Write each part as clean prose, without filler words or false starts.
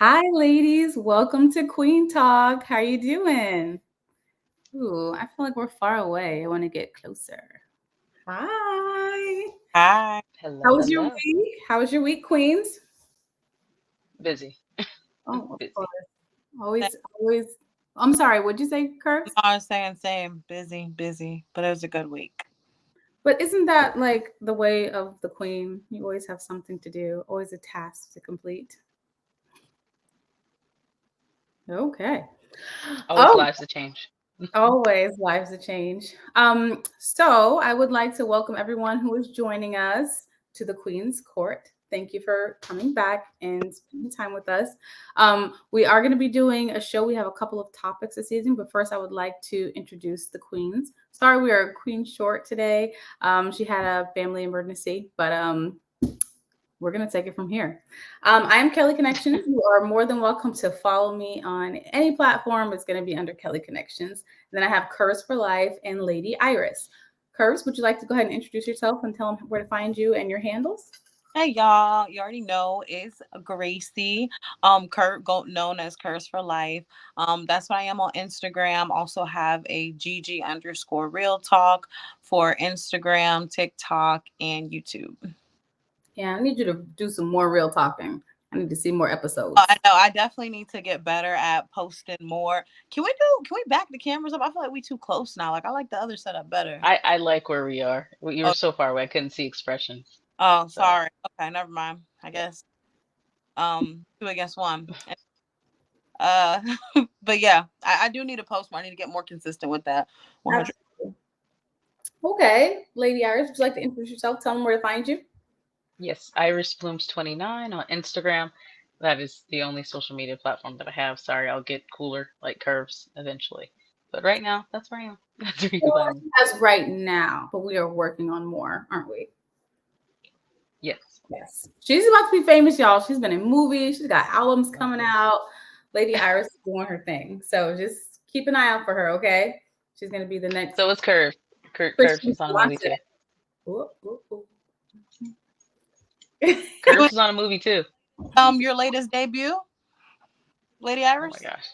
Hi, ladies. Welcome to Queen Talk. How you doing? Ooh, I feel like we're far away. I want to get closer. Hi. Hi. How Hello, was your hello. week? How was your week, Queens? Busy. Oh, of course. Busy. Always, always. I'm sorry. What'd you say, Curves? I was saying same, busy, busy, but it was a good week. But isn't that like the way of the queen? You always have something to do, always a task to complete. Okay. Always Oh, lives to change. always lives to change. So I would like to welcome everyone who is joining us to the Queen's Court. Thank you for coming back and spending time with us. We are going to be doing a show. We have a couple of topics this season, but first I would like to introduce the Queens. Sorry, we are Queen short today. She had a family emergency, but we're going to take it from here. I am Kelly Connections. You are more than welcome to follow me on any platform. It's going to be under Kelly Connections. And then I have Curves for Life and Lady Iris. Curves, would you like to go ahead and introduce yourself and tell them where to find you and your handles? Hey y'all, you already know it's Gracie, known as Curse for Life. That's what I am on Instagram. Also have a GG_Real Talk for Instagram, TikTok, and YouTube. Yeah, I need you to do some more real talking. I need to see more I episodes. know I definitely need to get better at posting more. Can we back the cameras up? I feel like we too close now. Like I like the other setup better. I like where we are. You were Oh, so far away, I couldn't see expressions. oh, So, sorry. Okay, never mind. I yeah. guess two against one. Uh, but yeah, I do need to post more. I need to get more consistent with that. 100. Absolutely. Okay, Lady Iris, would you like to introduce yourself? Tell them where to find you. Yes, Iris Blooms 29 on Instagram. That is the only social media platform that I have. Sorry, I'll get cooler like curves eventually. But right now, that's where I am. That's where you can find me. As right now, but we are working on more, aren't we? Yes. Yes. She's about to be famous, y'all. She's been in movies. She's got albums Love coming this. out. Lady Iris is doing her thing. So just keep an eye out for her, okay? She's going to be the next So it's curves. Curves Christian is on a movie Swanson. too. Ooh, ooh, ooh. Curves is on a movie too. Your latest debut, Lady Oh my Iris. gosh.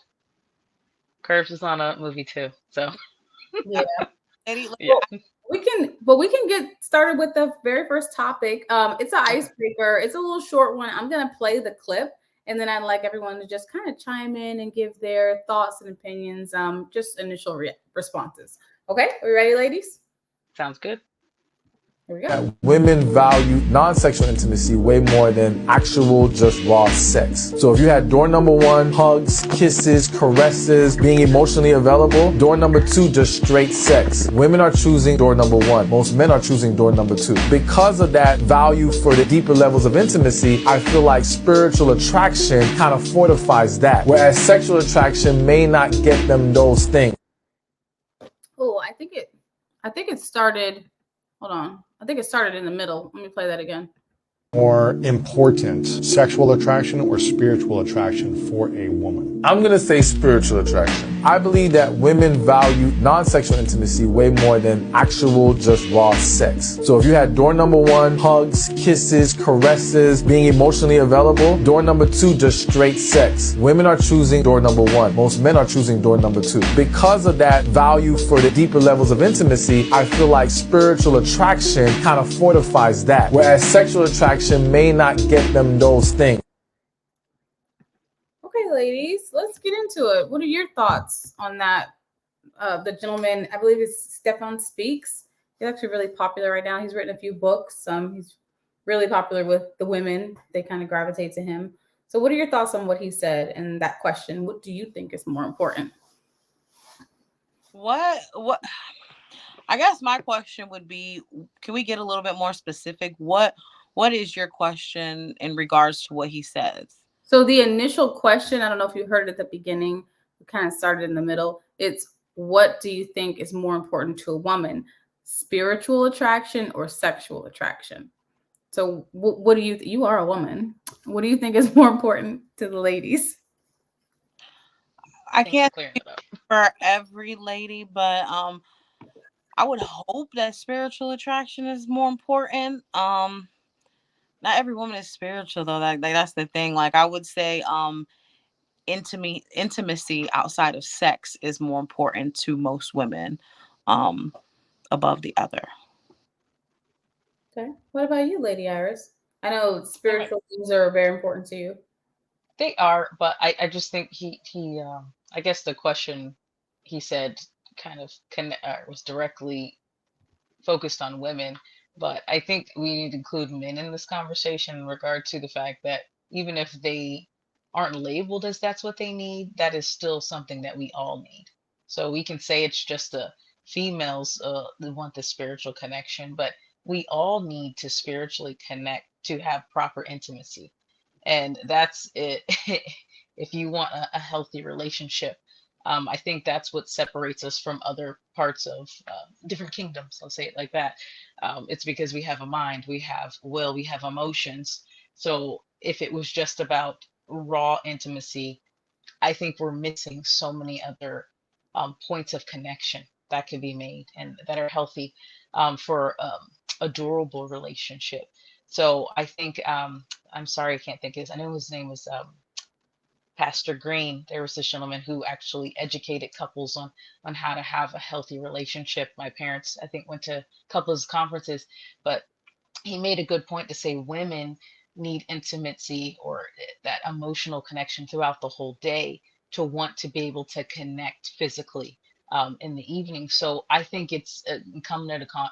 Curves is on a movie too. So, Yeah. Lady, yeah. Well, we can get started with the very first topic. It's an Okay. icebreaker. It's a little short one. I'm gonna play the clip, and then I'd like everyone to just kind of chime in and give their thoughts and opinions. Just initial responses. Okay, are we ready, ladies? Sounds good. Here we go. That women value non-sexual intimacy way more than actual just raw sex. So if you had door number one, hugs, kisses, caresses, being emotionally available, door number two, just straight sex. Women are choosing door number one. Most men are choosing door number two. Because of that value for the deeper levels of intimacy, I feel like spiritual attraction kind of fortifies that. Whereas sexual attraction may not get them those things. Oh, I think it started. Hold on. I think it started in the middle. Let me play that again. More important, sexual attraction or spiritual attraction for a woman? I'm gonna say spiritual attraction. I believe that women value non-sexual intimacy way more than actual just raw sex. So if you had door number one, hugs, kisses, caresses, being emotionally available, door number two, just straight sex. Women are choosing door number one. Most men are choosing door number two. Because of that value for the deeper levels of intimacy, I feel like spiritual attraction kind of fortifies that. Whereas sexual attraction may not get them those things. Okay, ladies, let's get into it. What are your thoughts on that? The gentleman, I believe it's Stefan Speaks. He's actually really popular right now. He's written a few books. He's really popular with the women. They kind of gravitate to him. So, what are your thoughts on what he said and that question? What do you think is more important? What? I guess my question would be, can we get a little bit more specific? What is your question in regards to what he says? So, the initial question, I don't know if you heard it at the beginning, we kind of started in the middle. It's what do you think is more important to a woman, spiritual attraction or sexual attraction? So, what do you are a woman? What do you think is more important to the ladies? I Thanks for can't clearing speak that up. for every lady, but I would hope that spiritual attraction is more important. not every woman is spiritual though. Like that's the thing. Like I would say, intimacy outside of sex is more important to most women, um, above the other. Okay. What about you, Lady Iris? I know Alright. spiritual things are very important to you. They are, but I just think I guess the question he said kind of was directly focused on women, but I think we need to include men in this conversation in regard to the fact that even if they aren't labeled as that's what they need, that is still something that we all need. So we can say it's just the females that want the spiritual connection, but we all need to spiritually connect to have proper intimacy. And that's it. If you want a healthy relationship, I think that's what separates us from other parts of different kingdoms. I'll say it like that. It's because we have a mind, we have will, we have emotions. So if it was just about raw intimacy, I think we're missing so many other points of connection that can be made and that are healthy for a durable relationship. So I think I'm sorry I can't think of his. I know his name was Pastor Green. There was this gentleman who actually educated couples on how to have a healthy relationship. My parents, I think, went to couples conferences, but he made a good point to say women need intimacy or that emotional connection throughout the whole day to want to be able to connect physically in the evening. So I think it's incumbent upon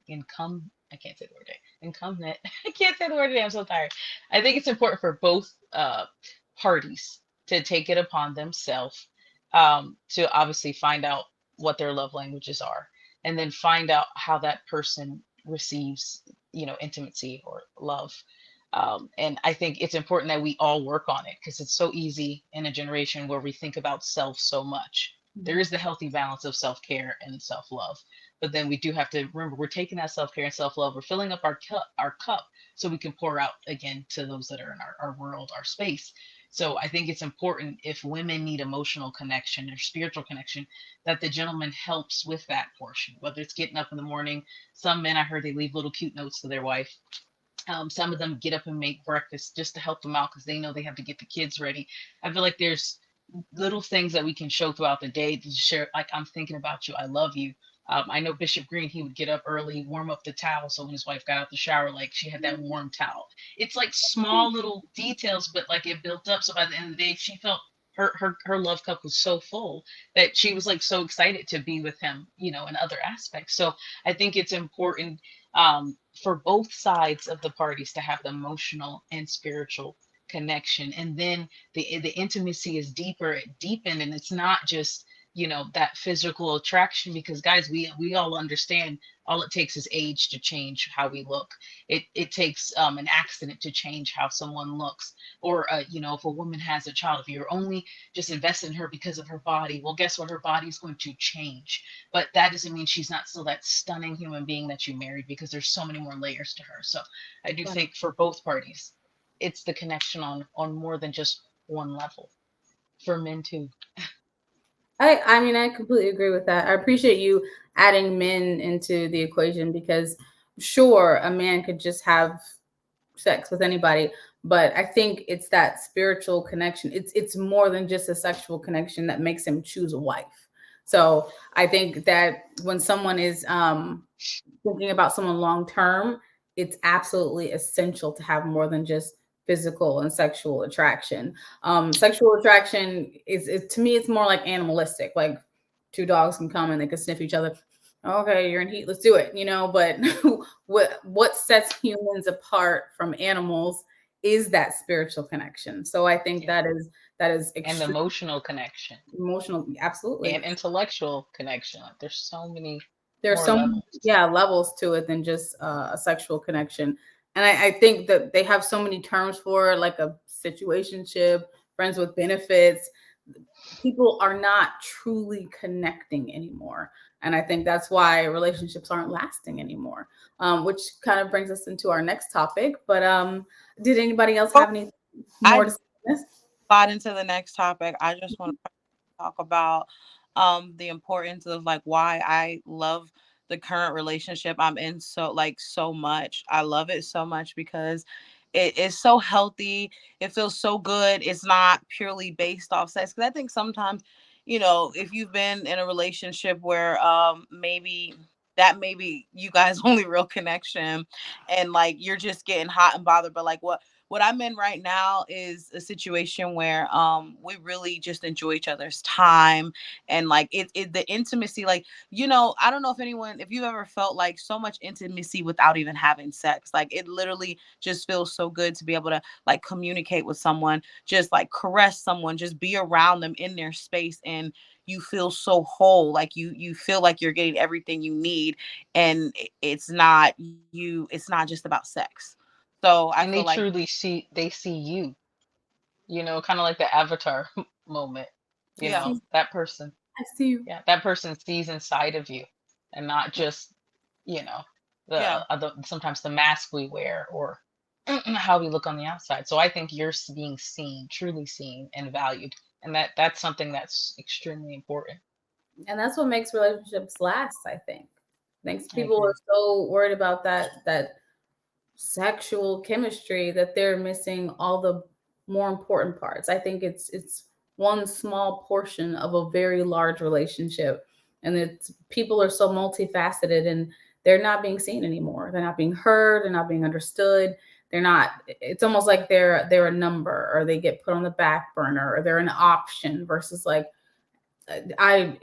income. I can't say the word today. Incumbent. I can't say the word today. I'm so tired. I think it's important for both parties to take it upon themselves to obviously find out what their love languages are, and then find out how that person receives intimacy or love. And I think it's important that we all work on it because it's so easy in a generation where we think about self so much. There is the healthy balance of self-care and self-love, but then we do have to remember we're taking that self-care and self-love, we're filling up our cup so we can pour out again to those that are in our world, our space. So I think it's important, if women need emotional connection or spiritual connection, that the gentleman helps with that portion, whether it's getting up in the morning. Some men, I heard, they leave little cute notes to their wife. Some of them get up and make breakfast just to help them out because they know they have to get the kids ready. I feel like there's little things that we can show throughout the day to share, like, I'm thinking about you, I love you. I know Bishop Green, he would get up early, warm up the towel. So when his wife got out the shower, like she had that warm towel. It's like small little details, but like it built up. So by the end of the day, she felt her love cup was so full that she was like so excited to be with him, in other aspects. So I think it's important for both sides of the parties to have the emotional and spiritual connection, and then the intimacy is deepened, and it's not just that physical attraction, because guys, we all understand all it takes is age to change how we look. It takes an accident to change how someone looks, or if a woman has a child, if you're only just invested in her because of her body, well, guess what, her body is going to change, but that doesn't mean she's not still that stunning human being that you married, because there's so many more layers to her. So I do think for both parties, it's the connection on more than just one level, for men too. I mean, I completely agree with that. I appreciate you adding men into the equation because sure, a man could just have sex with anybody, but I think it's that spiritual connection. It's more than just a sexual connection that makes him choose a wife. So I think that when someone is thinking about someone long term, it's absolutely essential to have more than just physical and sexual attraction. Sexual attraction is to me, it's more like animalistic. Like two dogs can come and they can sniff each other. Okay, you're in heat. Let's do it. But what sets humans apart from animals is that spiritual connection. So I think Yeah. that is And the extremely emotional connection emotional. Absolutely. and intellectual connection. Like, there's so many There's more so many, levels. yeah, levels to it than just a sexual connection. And I think that they have so many terms for it, like a situationship, friends with benefits. People are not truly connecting anymore. And I think that's why relationships aren't lasting anymore. Which kind of brings us into our next topic. But did anybody else Oh, have any I more to say on this? slide into the next topic. I just want to talk about the importance of like why I love the current relationship I'm in so much. I love it so much because it is so healthy. It feels so good. It's not purely based off sex. Because I think sometimes, if you've been in a relationship where maybe you guys only real connection and like you're just getting hot and bothered, but like what I'm in right now is a situation where we really just enjoy each other's time, and like the intimacy, like, I don't know if you've ever felt like so much intimacy without even having sex. Like it literally just feels so good to be able to like communicate with someone, just like caress someone, just be around them in their space, and you feel so whole, like you feel like you're getting everything you need, and it's not just about sex. So I And feel they like, truly see you, kind of like the Avatar moment, yeah, that person. I see you. Yeah, that person sees inside of you and not just, you know, yeah, sometimes the mask we wear or how we look on the outside. So I think you're being seen, truly seen and valued. And that's something that's extremely important. And that's what makes relationships last, I think. Thanks. I People agree. are so worried about that sexual chemistry that they're missing all the more important parts. I think it's one small portion of a very large relationship. And it's people are so multifaceted and they're not being seen anymore. They're not being heard, they're not being understood. They're not, it's almost like they're a number, or they get put on the back burner, or they're an option versus like I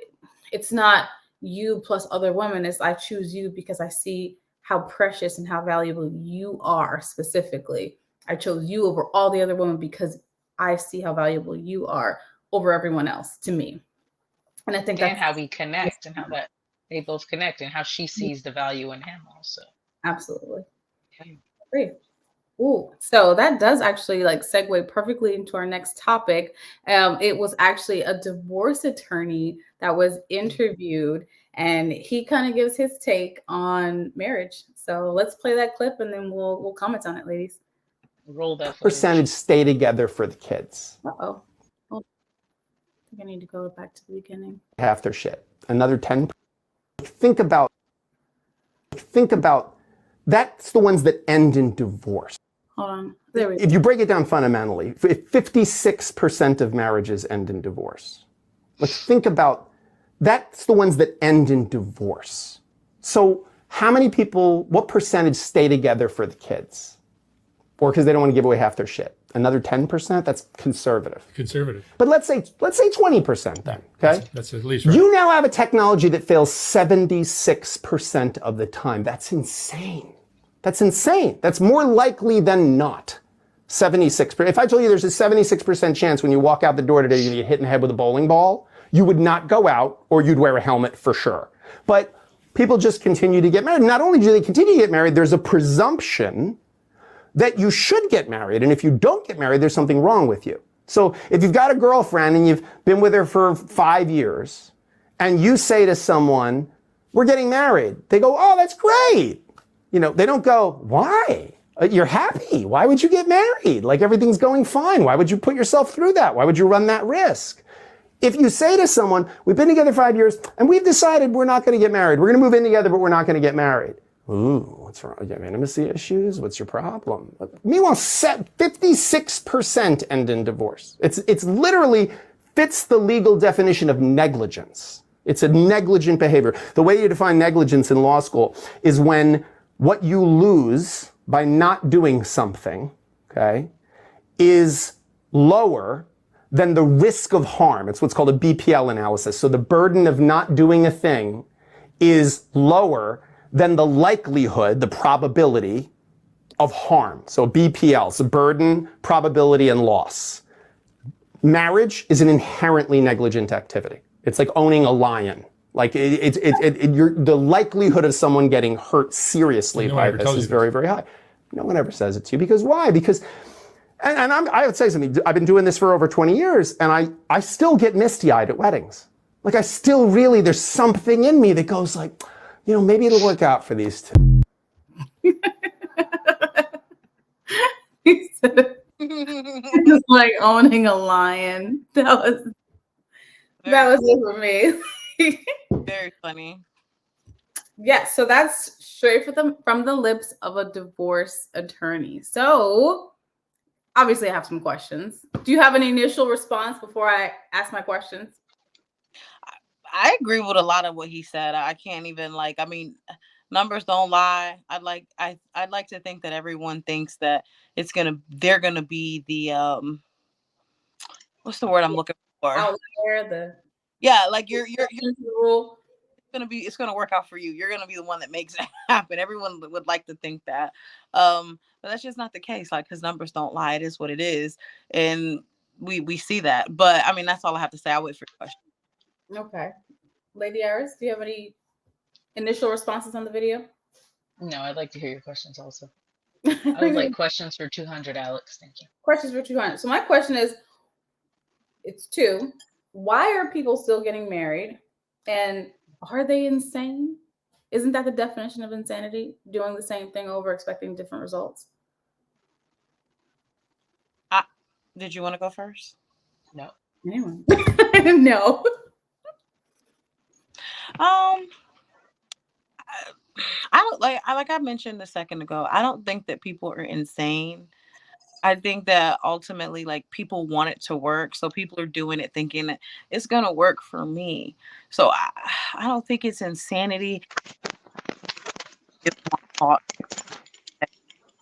it's not you plus other women. It's I choose you because I see how precious and how valuable you are specifically. I chose you over all the other women because I see how valuable you are over everyone else to me. And I think And that's how we connect and how that they both connect and how she sees the value in him also. absolutely Okay. great. Ooh, so that does actually like segue perfectly into our next topic. It was actually a divorce attorney that was interviewed, and he kind of gives his take on marriage. So let's play that clip, and then we'll comment on it, ladies. Roll that footage. Percentage stay together for the kids. Uh-oh. Oh, I think I need to go back to the beginning. Half their shit. Another 10. Think about that's the ones that end in divorce. Hold on. There we go. If you break it down fundamentally, 56% of marriages end in divorce. Let's think about that's the ones that end in divorce. So how many people, what percentage stay together for the kids? Or because they don't want to give away half their shit. Another 10%? That's conservative. Conservative. But let's say 20% then, okay? That's at least right. You now have a technology that fails 76% of the time. That's insane. That's insane. That's more likely than not. 76%. If I told you there's a 76% chance when you walk out the door today you're going to get hit in the head with a bowling ball, you would not go out, or you'd wear a helmet for sure. But people just continue to get married. Not only do they continue to get married, there's a presumption that you should get married. And if you don't get married, there's something wrong with you. So if you've got a girlfriend and you've been with her for 5 years, and you say to someone, we're getting married, they go, oh, that's great. They don't go, why? You're happy. Why would you get married? Like everything's going fine. Why would you put yourself through that? Why would you run that risk? If you say to someone, we've been together 5 years and we've decided we're not going to get married. We're going to move in together, but we're not going to get married. Ooh, what's wrong? You have intimacy issues? What's your problem? Meanwhile, 56% end in divorce. It's literally fits the legal definition of negligence. It's a negligent behavior. The way you define negligence in law school is when what you lose by not doing something, okay, is lower than the risk of harm. It's what's called a BPL analysis. So the burden of not doing a thing is lower than the likelihood, the probability of harm. So BPL, so burden, probability, and loss. Marriage is an inherently negligent activity. It's like owning a lion. Like the likelihood of someone getting hurt seriously by this is very, very high. No one ever says it to you. Because why? Because, and I would say something, I've been doing this for over 20 years, and I still get misty-eyed at weddings. Like I still really, there's something in me that goes like, maybe it'll work out for these two. It's like owning a lion. That was it for me. Very funny. Yes, so that's straight from the lips of a divorce attorney. So obviously I have some questions. Do you have an initial response before I ask my questions? I agree with a lot of what he said. I can't even like. I mean, numbers don't lie. I'd like to think that everyone thinks that they're gonna be the what's the word I'm looking for? Outlier, the Yeah, like you're exception to the rule. it's gonna work out for you. You're gonna be the one that makes it happen. Everyone would like to think that, but that's just not the case. Like, because numbers don't lie. It is what it is, and we see that. But I mean, that's all I have to say. I'll wait for your question. Okay. Lady Iris, do you have any initial responses on the video? No, I'd like to hear your questions also. I would like questions for 200, Alex. Thank you. Questions for 200. So my question is, it's two. Why are people still getting married? And are they insane? Isn't that the definition of insanity? Doing the same thing over, expecting different results? Did you want to go first? No. Anyone? No. I don't like I mentioned a second ago. I don't think that people are insane. I think that ultimately, like, people want it to work, so people are doing it thinking that it's gonna work for me. So I don't think it's insanity. It's more thought that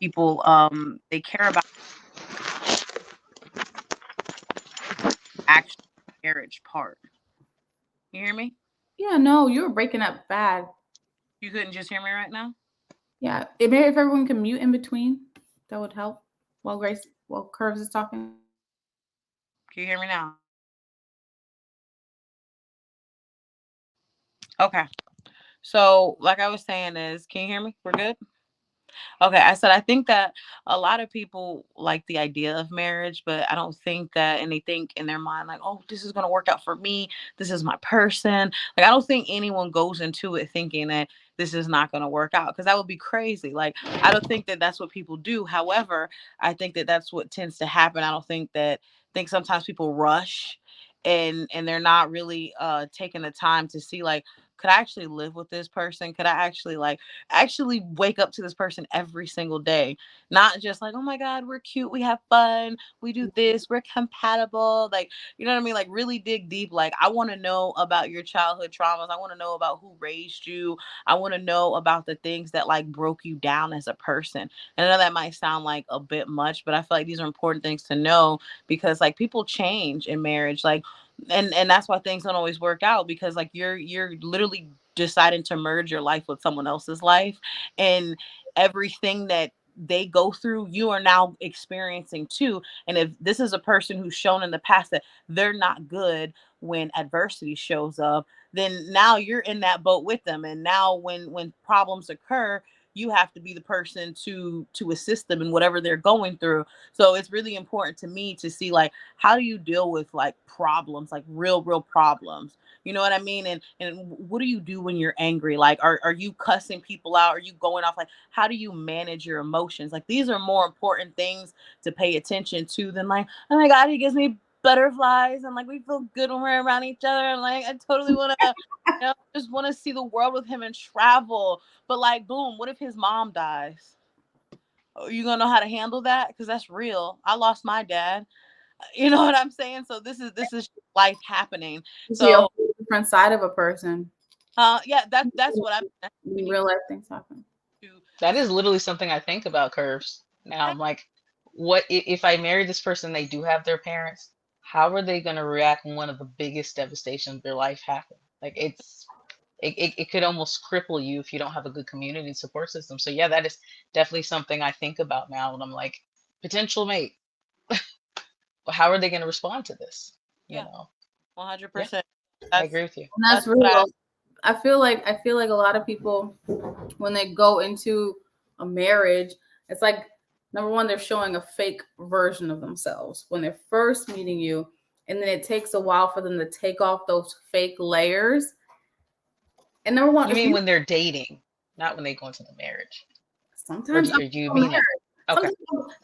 people they care about actual marriage part. You hear me? Yeah, no, you were breaking up bad. You couldn't just hear me right now? Yeah, maybe if everyone can mute in between, that would help. While Curves is talking. Can you hear me now? Okay. So, like I was saying, can you hear me? We're good? Okay, I said I think that a lot of people like the idea of marriage, but I don't think that, and they think in their mind, like, oh, this is going to work out for me. This is my person. Like, I don't think anyone goes into it thinking that this is not going to work out, because that would be crazy. Like, I don't think that that's what people do. However, I think that that's what tends to happen. I don't think think sometimes people rush and they're not really taking the time to see, like, could I actually live with this person? Could I actually wake up to this person every single day, not just like, oh my god, we're cute, we have fun, we do this, we're compatible, like, you know what I mean? Like, really dig deep. Like, I want to know about your childhood traumas. I want to know about who raised you. I want to know about the things that like broke you down as a person. And I know that might sound like a bit much, but I feel like these are important things to know, because like people change in marriage, like, and that's why things don't always work out, because like you're literally deciding to merge your life with someone else's life, and everything that they go through, you are now experiencing too. And if this is a person who's shown in the past that they're not good when adversity shows up, then now you're in that boat with them, and now when problems occur, you have to be the person to assist them in whatever they're going through. So it's really important to me to see, like, how do you deal with like problems, like real problems, you know what I mean? And what do you do when you're angry? Like, are you cussing people out? Are you going off? Like, how do you manage your emotions? Like, these are more important things to pay attention to than like, oh my god, he gives me butterflies and like we feel good when we're around each other, and like I totally want to just want to see the world with him and travel. But like, boom, what if his mom dies? Are you gonna know how to handle that? Because that's real. I lost my dad. You know what I'm saying? So this is life happening. You see a So whole different side of a person. yeah, that's what I'm In real life things happen. That is literally something I think about, Curves. Now I'm like, what if I marry this person, they do have their parents? How are they going to react when one of the biggest devastations of their life happens? Like, it could almost cripple you if you don't have a good community support system. So yeah, that is definitely something I think about now. And I'm like, potential mate, how are they going to respond to this? You Yeah, know, 100%. I agree with you. And that's real. I feel like a lot of people, when they go into a marriage, it's like, number one, they're showing a fake version of themselves when they're first meeting you, and then it takes a while for them to take off those fake layers. And number one, You mean when they're dating, not when they go into the marriage? sometimes Or do you mean it? Okay.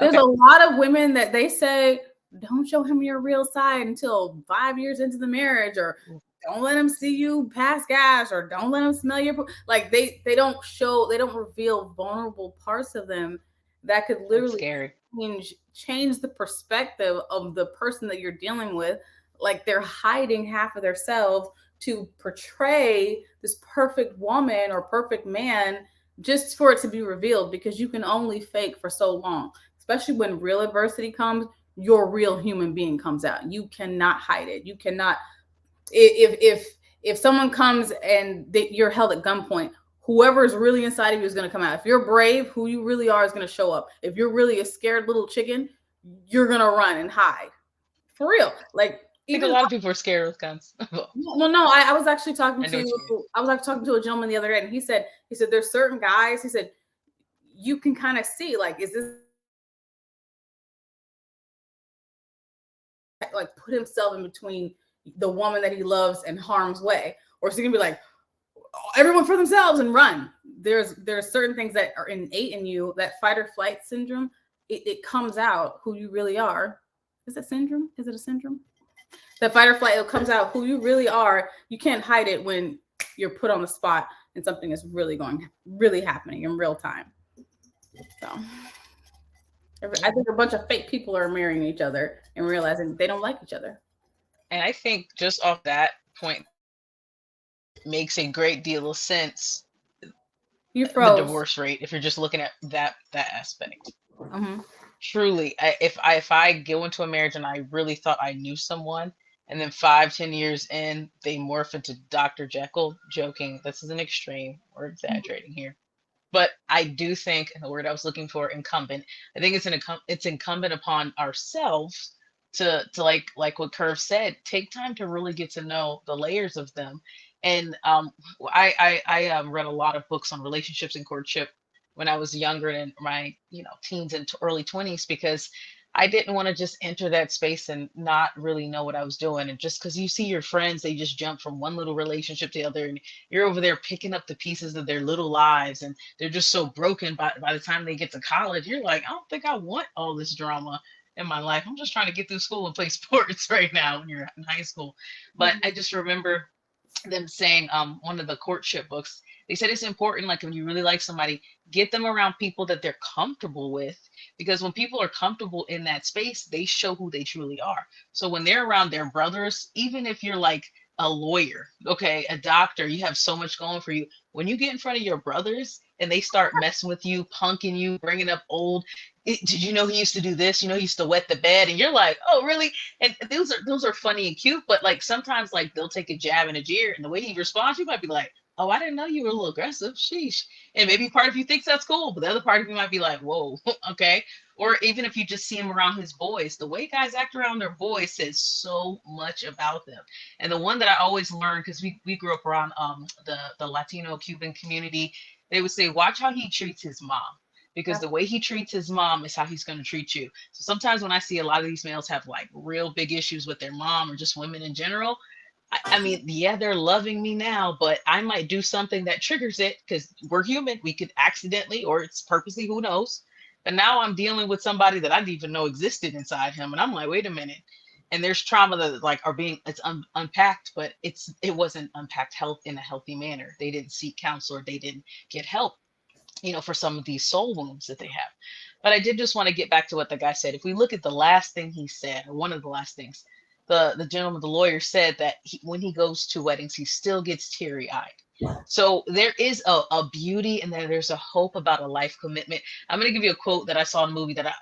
There's a lot of women that they say, don't show him your real side until 5 years into the marriage, or don't let them see you pass gas, or don't let them smell your like they don't reveal vulnerable parts of them that could That's literally scary. change the perspective of the person that you're dealing with. Like they're hiding half of themselves to portray this perfect woman or perfect man, just for it to be revealed, because you can only fake for so long, especially when real adversity comes. Your real human being comes out. You cannot hide it. You cannot. If someone comes and you're held at gunpoint, whoever is really inside of you is going to come out. If you're brave, who you really are is going to show up. If you're really a scared little chicken, you're going to run and hide. For real. Like, I think a even lot of people are scared with guns. no, I was actually talking I know what you mean. to a gentleman the other day, and he said there's certain guys. He said you can kind of see, like, is this like put himself in between the woman that he loves and harm's way, or is he gonna be like, everyone for themselves and run? There's certain things that are innate in you, that fight or flight syndrome. It comes out who you really are. Is it syndrome? Is it a syndrome? That fight or flight, it comes out who you really are. You can't hide it when you're put on the spot and something is really happening in real time. So I think a bunch of fake people are marrying each other and realizing they don't like each other. And I think just off that point makes a great deal of sense. You The froze. divorce rate, if you're just looking at that aspect. Mhm. Truly, if I go into a marriage and I really thought I knew someone, and then 5-10 years in they morph into Dr. Jekyll, joking, this is an extreme, we're exaggerating here, but I do think, and the word I was looking for, incumbent, I think it's incumbent upon ourselves to like what Curve said, take time to really get to know the layers of them. And I read a lot of books on relationships and courtship when I was younger, in my teens and early 20s, because I didn't want to just enter that space and not really know what I was doing. And just because you see your friends, they just jump from one little relationship to the other, and you're over there picking up the pieces of their little lives, and they're just so broken by the time they get to college. You're like, I don't think I want all this drama in my life. I'm just trying to get through school and play sports right now when you're in high school. But I just remember them saying, one of the courtship books, they said it's important, like when you really like somebody, get them around people that they're comfortable with, because when people are comfortable in that space, they show who they truly are. So when they're around their brothers, even if you're like a lawyer, okay, a doctor, you have so much going for you, when you get in front of your brothers and they start messing with you, punking you, bringing up old, did you know he used to do this, he used to wet the bed, and you're like, oh really? And those are funny and cute, but like sometimes like they'll take a jab and a jeer, and the way he responds, you might be like, oh, I didn't know you were a little aggressive, sheesh. And maybe part of you thinks that's cool, but the other part of you might be like, whoa, okay. Or even if you just see him around his boys, the way guys act around their boys says so much about them. And the one that I always learned, because we grew up around the Latino Cuban community, they would say, watch how he treats his mom, because the way he treats his mom is how he's going to treat you. So sometimes when I see a lot of these males have like real big issues with their mom, or just women in general, I mean, yeah, they're loving me now, but I might do something that triggers it, because we're human. We could accidentally, or it's purposely, who knows. But now I'm dealing with somebody that I didn't even know existed inside him. And I'm like, wait a minute. And there's trauma that like are being, it's unpacked, but it wasn't unpacked in a healthy manner. They didn't seek counsel, or they didn't get help, for some of these soul wounds that they have. But I did just want to get back to what the guy said. If we look at the last thing he said, or one of the last things, the gentleman, the lawyer, said that when he goes to weddings, he still gets teary eyed. So there is a beauty, and then there's a hope about a life commitment. I'm going to give you a quote that I saw in a movie that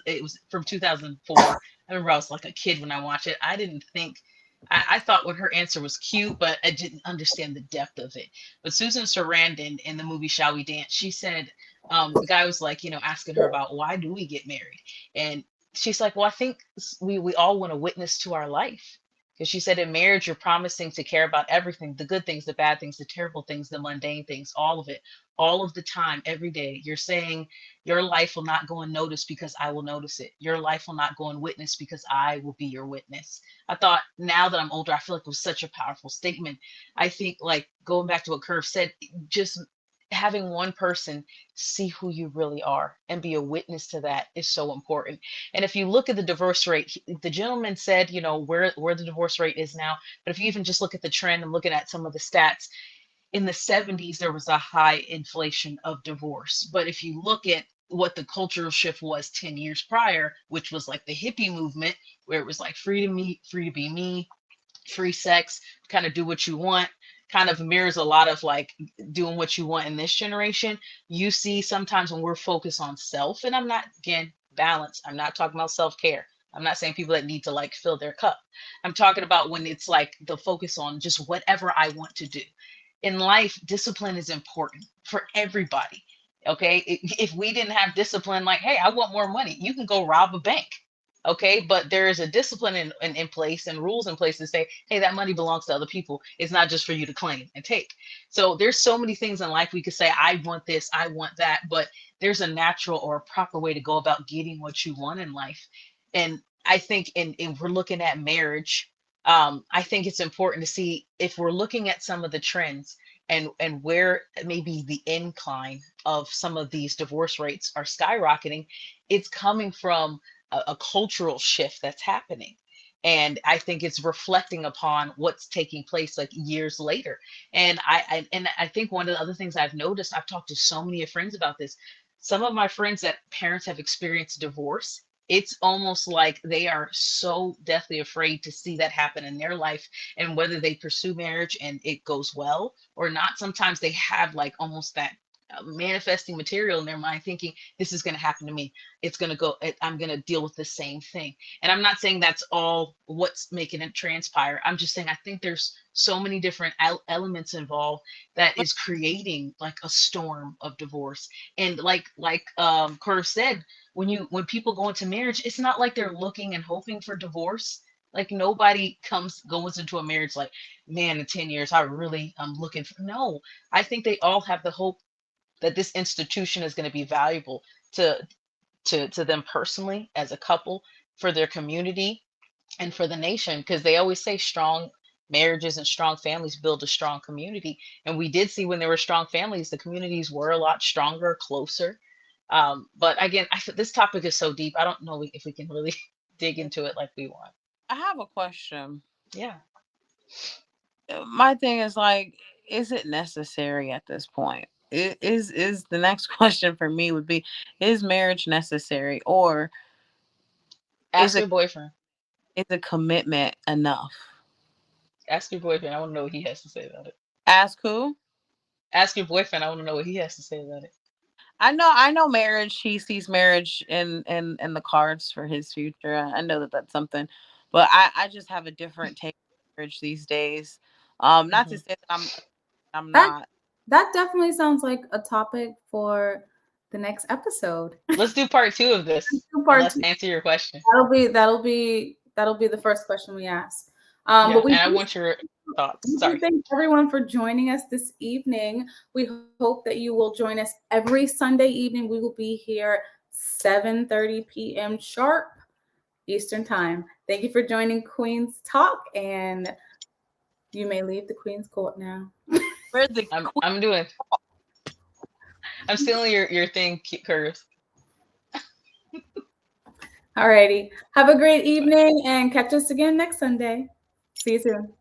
it was from 2004. I remember I was like a kid when I watched it. I thought what her answer was cute, but I didn't understand the depth of it. But Susan Sarandon in the movie Shall We Dance, she said, the guy was like, asking her about why do we get married? And she's like, well, I think we all want to witness to our life. Because she said in marriage, you're promising to care about everything, the good things, the bad things, the terrible things, the mundane things, all of it, all of the time, every day. You're saying your life will not go unnoticed because I will notice it. Your life will not go unwitnessed because I will be your witness. I thought, now that I'm older, I feel like it was such a powerful statement. I think, like, going back to what Curve said, just having one person see who you really are and be a witness to that is so important. And if you look at the divorce rate, the gentleman said, you know, where the divorce rate is now. But if you even just look at the trend and looking at some of the stats, in the 70s, there was a high inflation of divorce. But if you look at what the cultural shift was 10 years prior, which was like the hippie movement, where it was like free to be me, free sex, kind of do what you want, kind of mirrors a lot of like doing what you want in this generation. You see sometimes when we're focused on self, and I'm not, again, balance, I'm not talking about self-care. I'm not saying people that need to like fill their cup. I'm talking about when it's like the focus on just whatever I want to do. In life, discipline is important for everybody. Okay. If we didn't have discipline, like, hey, I want more money, you can go rob a bank. Okay. But there is a discipline in place and rules in place to say, hey, that money belongs to other people. It's not just for you to claim and take. So there's so many things in life we could say, I want this, I want that, but there's a natural or a proper way to go about getting what you want in life. And I think in we're looking at marriage, I think it's important to see if we're looking at some of the trends and where maybe the incline of some of these divorce rates are skyrocketing. It's coming from a cultural shift that's happening. And I think it's reflecting upon what's taking place like years later. And I think one of the other things I've noticed, I've talked to so many friends about this. Some of my friends that parents have experienced divorce, it's almost like they are so deathly afraid to see that happen in their life, and whether they pursue marriage and it goes well or not. Sometimes they have like almost that manifesting material in their mind thinking this is going to happen to me, it's going to go, I'm going to deal with the same thing. And I'm not saying that's all what's making it transpire. I'm just saying I think there's so many different elements involved that is creating like a storm of divorce. And like Curtis said, when people go into marriage, it's not like they're looking and hoping for divorce. Like nobody goes into a marriage like, man, in 10 years I really I'm looking for. No, I think they all have the hope that this institution is going to be valuable to to them personally as a couple, for their community, and for the nation, because they always say strong marriages and strong families build a strong community. And we did see when there were strong families, the communities were a lot stronger, closer. But again, this topic is so deep, I don't know if we can really dig into it like we want. I have a question. Yeah. My thing is like, is it necessary at this point? Is the next question for me would be, is marriage necessary, or is Ask it your boyfriend. is a commitment enough? Ask your boyfriend. I want to know what he has to say about it. Ask who? Ask your boyfriend. I want to know what he has to say about it. I know marriage. He sees marriage in the cards for his future. I know that that's something, but I just have a different take on marriage these days. Not to say that I'm That not. that definitely sounds like a topic for the next episode. Let's do part 2 of this. Do part Let's two. answer your question. That'll be the first question we ask. Yeah, But we and I want your thoughts. we Sorry. thank everyone for joining us this evening. We hope that you will join us every Sunday evening. We will be here 7:30 p.m. sharp Eastern Time. Thank you for joining Queen's Talk, and you may leave the Queen's Court now. Where's the I'm stealing your thing, Curtis. Alrighty. Have a great evening and catch us again next Sunday. See you soon.